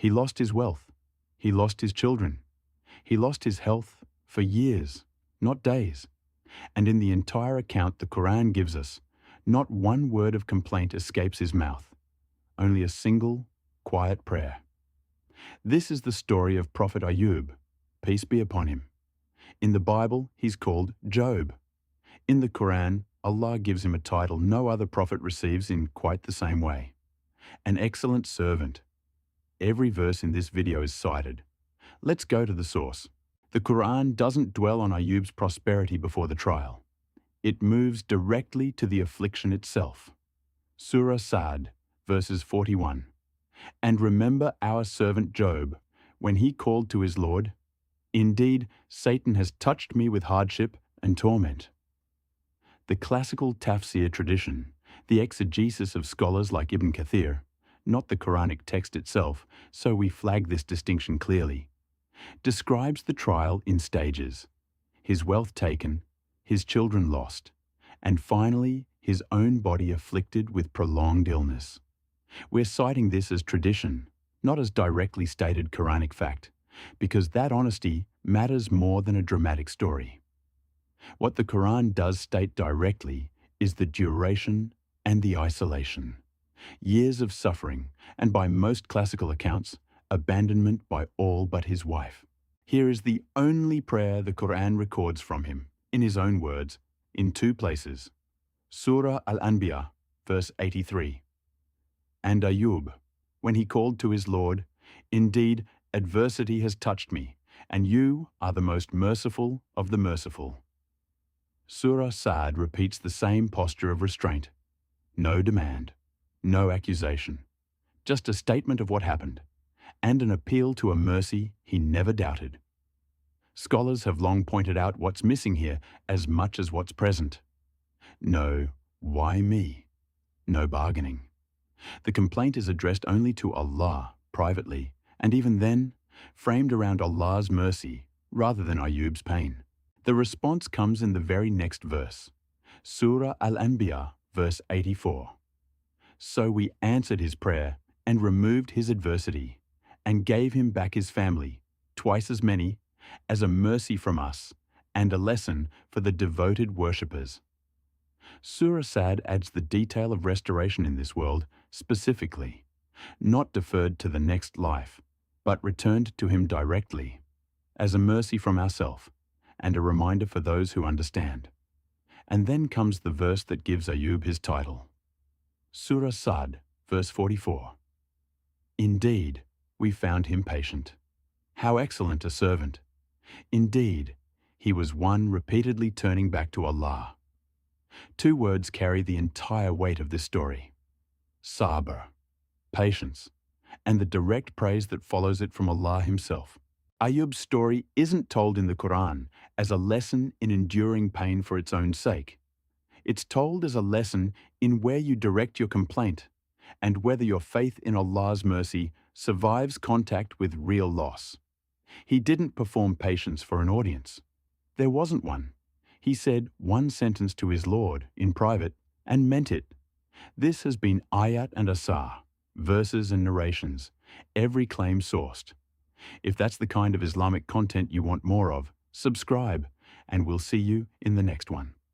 He lost his wealth. He lost his children. He lost his health for years, not days. And in the entire account the Quran gives us, not one word of complaint escapes his mouth, only a single, quiet prayer. This is the story of Prophet Ayyub, peace be upon him. In the Bible, he's called Job. In the Quran, Allah gives him a title no other prophet receives in quite the same way. An excellent servant. Every verse in this video is cited. Let's go to the source. The Quran doesn't dwell on Ayyub's prosperity before the trial. It moves directly to the affliction itself. Surah Sad, verses 41. And remember our servant Job, when he called to his Lord, "Indeed, Satan has touched me with hardship and torment." The classical tafsir tradition, the exegesis of scholars like Ibn Kathir, not the Quranic text itself, so we flag this distinction clearly, describes the trial in stages: his wealth taken, his children lost, and finally his own body afflicted with prolonged illness. We're citing this as tradition, not as directly stated Quranic fact, because that honesty matters more than a dramatic story. What the Quran does state directly is the duration and the isolation. Years of suffering, and by most classical accounts, abandonment by all but his wife. Here is the only prayer the Quran records from him, in his own words, in two places. Surah Al-Anbiya, verse 83. And Ayyub, when he called to his Lord, "Indeed, adversity has touched me, and you are the most merciful of the merciful." Surah Sad repeats the same posture of restraint. No demand, no accusation, just a statement of what happened, and an appeal to a mercy he never doubted. Scholars have long pointed out what's missing here as much as what's present. No, why me? No bargaining. The complaint is addressed only to Allah, privately, and even then, framed around Allah's mercy rather than Ayyub's pain. The response comes in the very next verse, Surah Al-Anbiya, verse 84. So we answered his prayer and removed his adversity, and gave him back his family, twice as many, as a mercy from us, and a lesson for the devoted worshippers. Surah Sad adds the detail of restoration in this world specifically, not deferred to the next life, but returned to him directly, as a mercy from ourself, and a reminder for those who understand. And then comes the verse that gives Ayyub his title. Surah Sad, verse 44. Indeed, we found him patient. How excellent a servant. Indeed, he was one repeatedly turning back to Allah. Two words carry the entire weight of this story. Sabr, patience, and the direct praise that follows it from Allah himself. Ayyub's story isn't told in the Quran as a lesson in enduring pain for its own sake. It's told as a lesson in where you direct your complaint and whether your faith in Allah's mercy survives contact with real loss. He didn't perform patience for an audience. There wasn't one. He said one sentence to his Lord in private and meant it. This has been AyatAndAsar, verses and narrations, every claim sourced. If that's the kind of Islamic content you want more of, subscribe, and we'll see you in the next one.